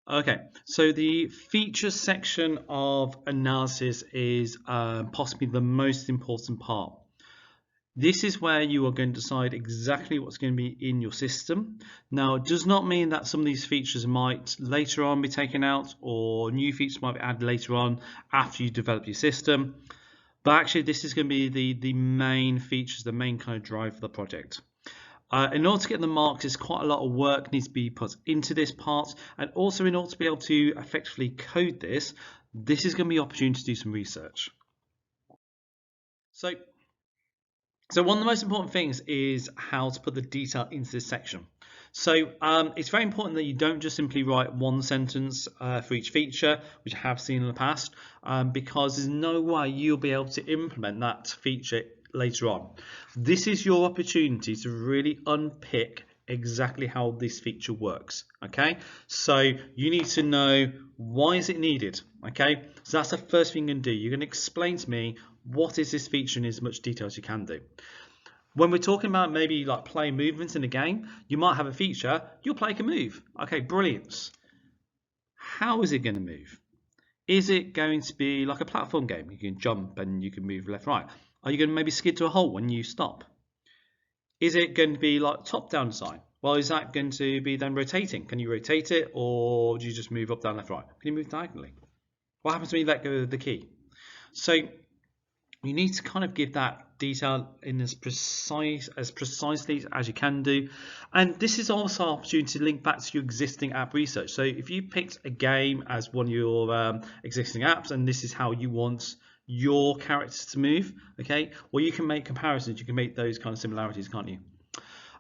Okay, so the features section of analysis is possibly the most important part. This is where you are going to decide exactly what's going to be in your system. Now, it does not mean that some of these features might later on be taken out, or new features might be added later on after you develop your system. But actually, this is going to be the main features, the main kind of drive for the project. In order to get the marks, there's quite a lot of work needs to be put into this part, and also in order to be able to effectively code this is going to be an opportunity to do some research. So one of the most important things is how to put the detail into this section. So it's very important that you don't just simply write one sentence for each feature, which I have seen in the past, because there's no way you'll be able to implement that feature later on. This is your opportunity to really unpick exactly how this feature works. Okay, so you need to know, why is it needed? Okay, so that's the first thing you're going to do. You're going to explain to me, what is this feature in as much detail as you can do. When we're talking about maybe like play movements in a game, you might have a feature, your player can move. Okay, brilliant. How is it going to move? Is it going to be like a platform game? You can jump and you can move left, right. Are you going to maybe skid to a hole when you stop? Is it going to be like top-down design? Well, is that going to be then rotating? Can you rotate it, or do you just move up, down, left, right? Can you move diagonally? What happens when you let go of the key? So you need to kind of give that detail in as precisely as you can do. And this is also an opportunity to link back to your existing app research. So if you picked a game as one of your existing apps, and this is how you want your characters to move, okay, well, you can make comparisons, you can make those kind of similarities, can't you?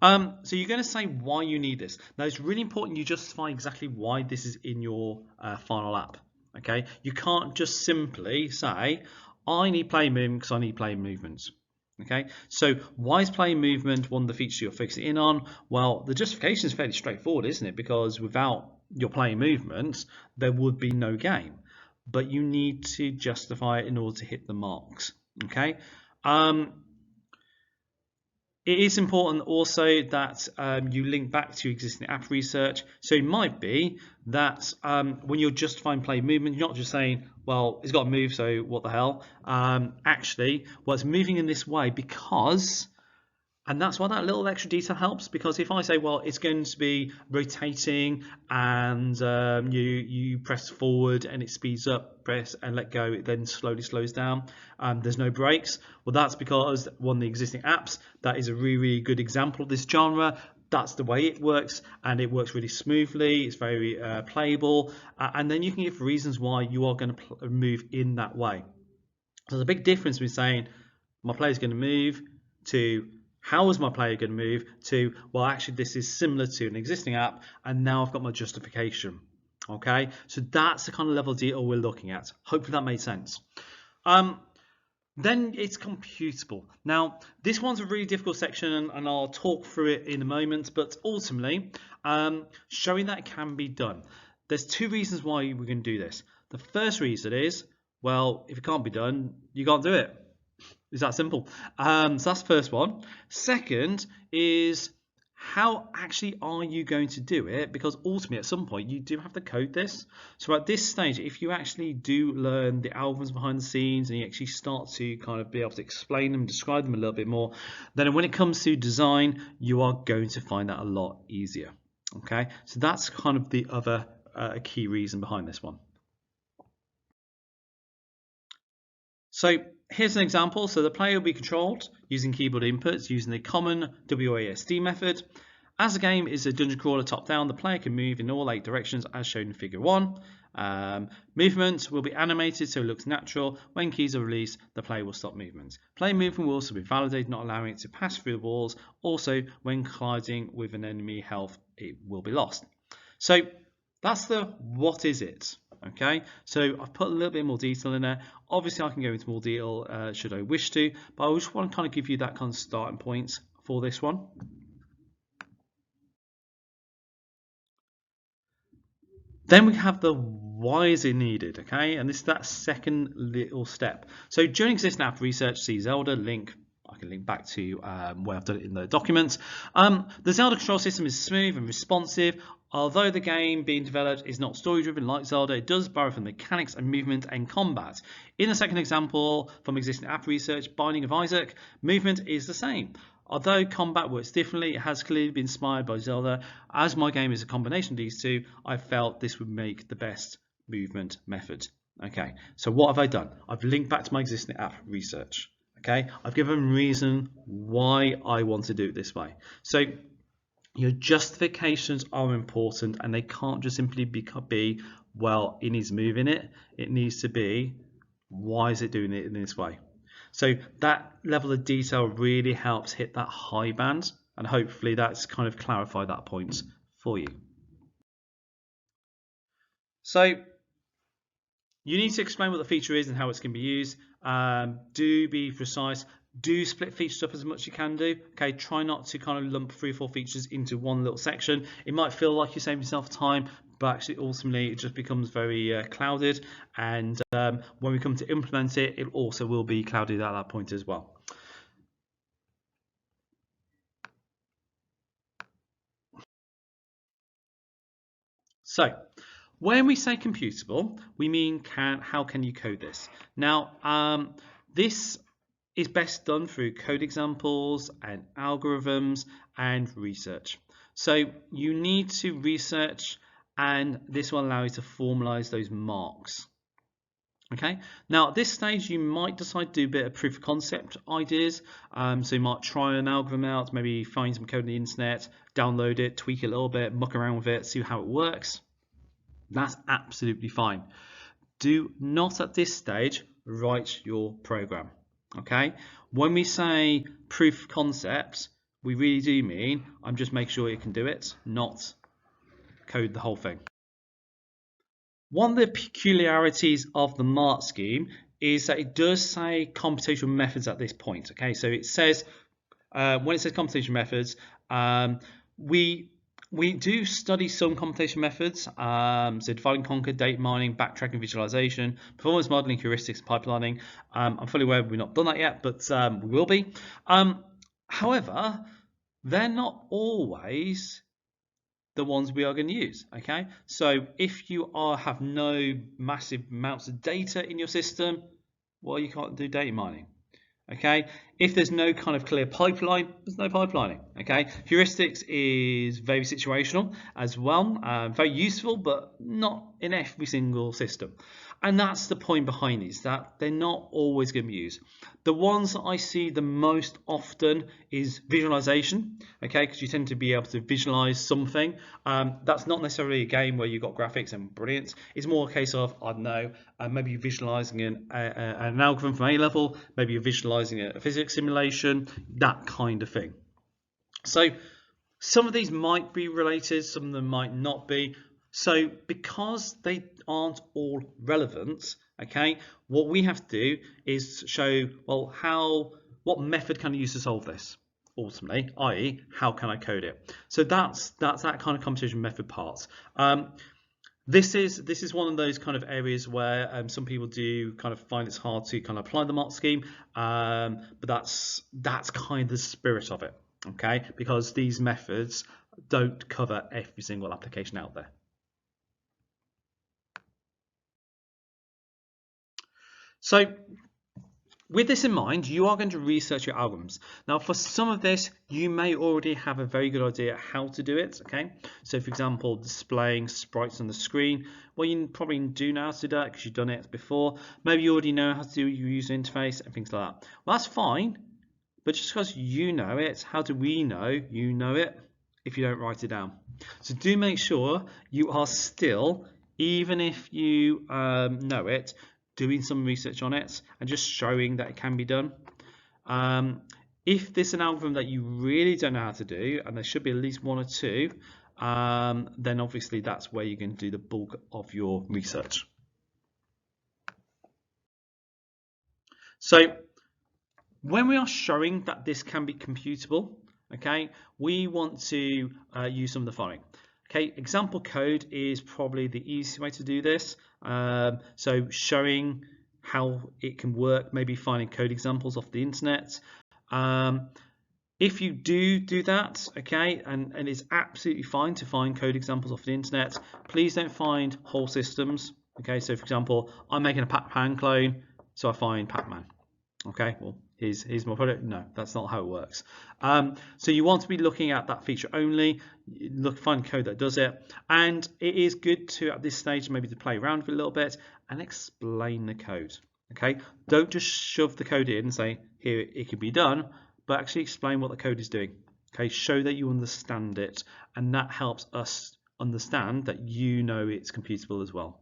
So you're going to say why you need this. Now, it's really important you justify exactly why this is in your final app. Okay, you can't just simply say, I need play movement because I need play movements. Okay, so why is play movement one of the features you're focusing in on? Well, the justification is fairly straightforward, isn't it? Because without your play movements, there would be no game. But you need to justify it in order to hit the marks. Okay. It is important also that you link back to existing app research. So it might be that when you're justifying play movement, you're not just saying, well, it's got to move, so what the hell? Actually, well, it's moving in this way because, and that's why that little extra detail helps, because if I say, well, it's going to be rotating and you press forward and it speeds up, press and let go, it then slowly slows down. There's no brakes. Well, that's because one of the existing apps, that is a really, really good example of this genre. That's the way it works, and it works really smoothly. It's very playable, and then you can give reasons why you are going to move in that way. So there's a big difference between saying my player is going to move to how is my player going to move to, well, actually this is similar to an existing app and now I've got my justification. Okay, so that's the kind of level of detail we're looking at. Hopefully that made sense. Then it's computable. Now, this one's a really difficult section and I'll talk through it in a moment, but ultimately showing that it can be done. There's two reasons why we're going to do this. The first reason is, well, if it can't be done, you can't do it. It's that simple. So that's the first one. Second is, how actually are you going to do it? Because ultimately, at some point, you do have to code this. So at this stage, if you actually do learn the algorithms behind the scenes and you actually start to kind of be able to explain them, describe them a little bit more, then when it comes to design, you are going to find that a lot easier. Okay, so that's kind of the other key reason behind this one. So here's an example. So the player will be controlled using keyboard inputs using the common WASD method. As the game is a dungeon crawler top-down, the player can move in all 8 directions as shown in figure 1. Movement will be animated so it looks natural. When keys are released, the player will stop movement. Player movement will also be validated, not allowing it to pass through the walls. Also, when colliding with an enemy health, it will be lost. So that's the what is it. Okay, so I've put a little bit more detail in there. Obviously, I can go into more detail should I wish to, but I just want to kind of give you that kind of starting point for this one. Then we have the why is it needed, okay? And this is that second little step. So during existing app research, see Zelda, Link, I can link back to where I've done it in the document. The Zelda control system is smooth and responsive. Although the game being developed is not story-driven like Zelda, it does borrow from mechanics and movement and combat. In the second example from existing app research, Binding of Isaac, movement is the same. Although combat works differently, it has clearly been inspired by Zelda. As my game is a combination of these two, I felt this would make the best movement method. Okay, so what have I done? I've linked back to my existing app research. Okay, I've given a reason why I want to do it this way. So your justifications are important, and they can't just simply be well, it needs moving it. It needs to be, why is it doing it in this way? So that level of detail really helps hit that high band, and hopefully that's kind of clarified that point for you. So you need to explain what the feature is and how it's going to be used. Do be precise. Do split features up as much as you can do. Okay, try not to kind of lump 3 or 4 features into one little section. It might feel like you're saving yourself time, but actually ultimately it just becomes very clouded, and when we come to implement it, it also will be clouded at that point as well. So when we say computable, we mean how can you code this? Now this is best done through code examples and algorithms and research. So you need to research, and this will allow you to formalize those marks. Okay, now at this stage you might decide to do a bit of proof of concept ideas. So you might try an algorithm out, maybe find some code on the internet, download it, tweak it a little bit, muck around with it, see how it works. That's absolutely fine. Do not at this stage write your program. Okay, when we say proof of concept, we really do mean I'm just making sure you can do it, not code the whole thing. One of the peculiarities of the MARC scheme is that it does say computational methods at this point. Okay, so it says when it says computational methods, we do study some computational methods, so divide and conquer, data mining, backtracking, visualization, performance modeling, heuristics, and pipelining. I'm fully aware we've not done that yet, but we will be. However, they're not always the ones we are going to use. Okay, so if you have no massive amounts of data in your system, well, you can't do data mining. Okay, if there's no kind of clear pipeline, there's no pipelining. Okay, heuristics is very situational as well, very useful, but not in every single system. And that's the point behind these, that they're not always going to be used. The ones that I see the most often is visualization, okay, because you tend to be able to visualize something. That's not necessarily a game where you've got graphics and brilliance. It's more a case of, I don't know, maybe you're visualizing an algorithm from A level, maybe you're visualizing a physics simulation, that kind of thing. So some of these might be related, some of them might not be. So because they aren't all relevant, okay, what we have to do is show, well, what method can I use to solve this ultimately, i.e. how can I code it? So that's that kind of computational method part. This is one of those kind of areas where some people do kind of find it's hard to kind of apply the MARC scheme, but that's kind of the spirit of it, okay, because these methods don't cover every single application out there. So with this in mind, you are going to research your algorithms. Now, for some of this, you may already have a very good idea how to do it, okay? So, for example, displaying sprites on the screen. Well, you probably do know how to do that because you've done it before. Maybe you already know how to do your user interface and things like that. Well, that's fine, but just because you know it, how do we know you know it if you don't write it down? So do make sure you are still, even if you know it, doing some research on it and just showing that it can be done. If there's an algorithm that you really don't know how to do, and there should be at least 1 or 2, then obviously that's where you're going to do the bulk of your research. So when we are showing that this can be computable, okay, we want to use some of the following. Okay, example code is probably the easiest way to do this. So showing how it can work, maybe finding code examples off the internet. If you do that, okay, and it's absolutely fine to find code examples off the internet, please don't find whole systems. Okay, so for example, I'm making a Pac-Man clone, so I find Pac-Man. Okay, well, here's my product. No, that's not how it works. So you want to be looking at that feature only. Find code that does it, and it is good to at this stage maybe to play around with it a little bit and explain the code. Okay, don't just shove the code in and say here it can be done, but actually explain what the code is doing. Okay, show that you understand it, and that helps us understand that you know it's computable as well.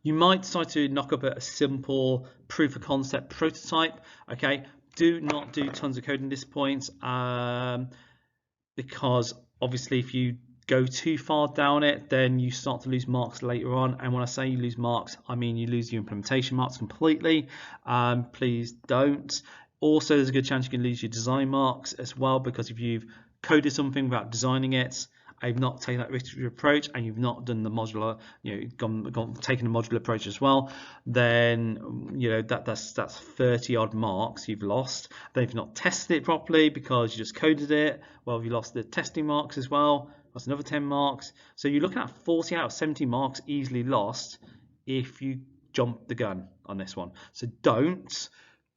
You might decide to knock up a simple proof of concept prototype. Okay, do not do tons of code at this point, because obviously if you go too far down it, then you start to lose marks later on. And when I say you lose marks, I mean you lose your implementation marks completely. Please don't. Also, there's a good chance you can lose your design marks as well, because if you've coded something without designing it, I've not taken that iterative approach, and you've not done the modular, taken a modular approach as well, then that's 30 odd marks you've lost. Then if you've not tested it properly because you just coded it, well, you lost the testing marks as well. That's another 10 marks. So you're looking at 40 out of 70 marks easily lost if you jump the gun on this one. So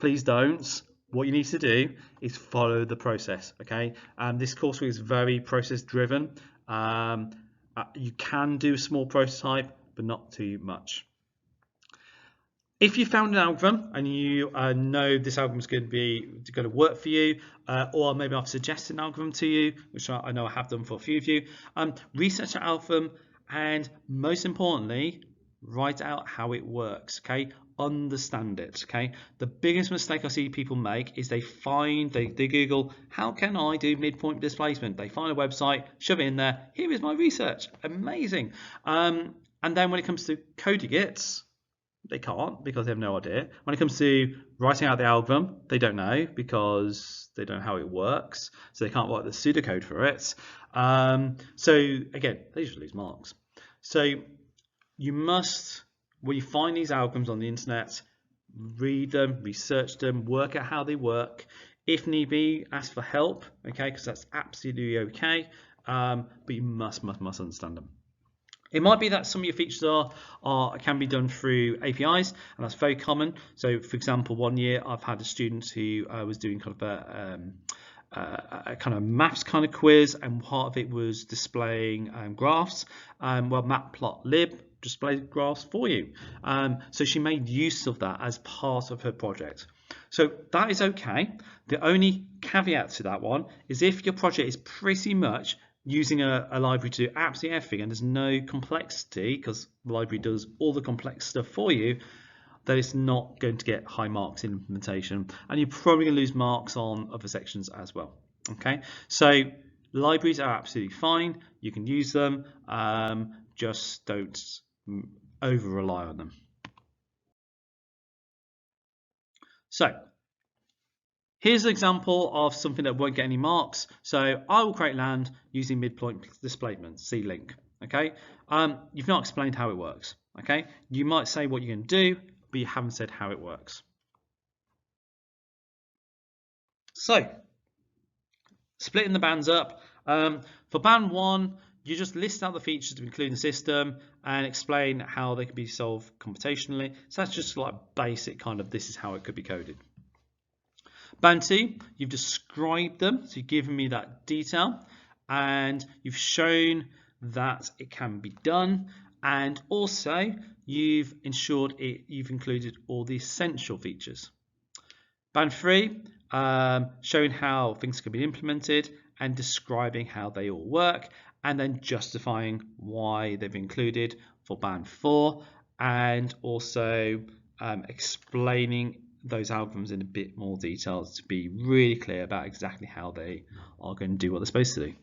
please don't. What you need to do is follow the process. Okay, this coursework is very process driven. You can do a small prototype, but not too much. If you found an algorithm and you know this algorithm is going to work for you, or maybe I've suggested an algorithm to you, which I know I have done for a few of you, research that algorithm, and most importantly, write out how it works. Okay, understand it. Okay, the biggest mistake I see people make is they Google, how can I do midpoint displacement? They find a website, shove it in there, here is my research, amazing. And then when it comes to coding it, they can't, because they have no idea. When it comes to writing out the algorithm, they don't know, because they don't know how it works, so they can't write the pseudocode for it. So again, they just lose marks. So you must, when you find these algorithms on the internet, read them, research them, work out how they work. If need be, ask for help, okay, because that's absolutely okay, but you must understand them. It might be that some of your features can be done through APIs, and that's very common. So for example, one year I've had a student who was doing kind of a kind of maths kind of quiz, and part of it was displaying graphs. Well, matplotlib displays graphs for you. So she made use of that as part of her project. So that is okay. The only caveat to that one is if your project is pretty much using a library to do absolutely everything, and there's no complexity because the library does all the complex stuff for you, that it's not going to get high marks in implementation, and you're probably going to lose marks on other sections as well. Okay, so libraries are absolutely fine. You can use them, just don't over rely on them. So here's an example of something that won't get any marks. So I will create land using midpoint displacement, see link. Okay, you've not explained how it works. Okay, you might say what you're going to do, but you haven't said how it works. So splitting the bands up. For band 1, you just list out the features to include in the system and explain how they can be solved computationally. So that's just like basic kind of, this is how it could be coded. Band 2, you've described them, so you've given me that detail, and you've shown that it can be done, and also you've ensured you've included all the essential features. Band 3, showing how things can be implemented and describing how they all work, and then justifying why they've included for band 4, and also explaining those algorithms in a bit more detail to be really clear about exactly how they are going to do what they're supposed to do.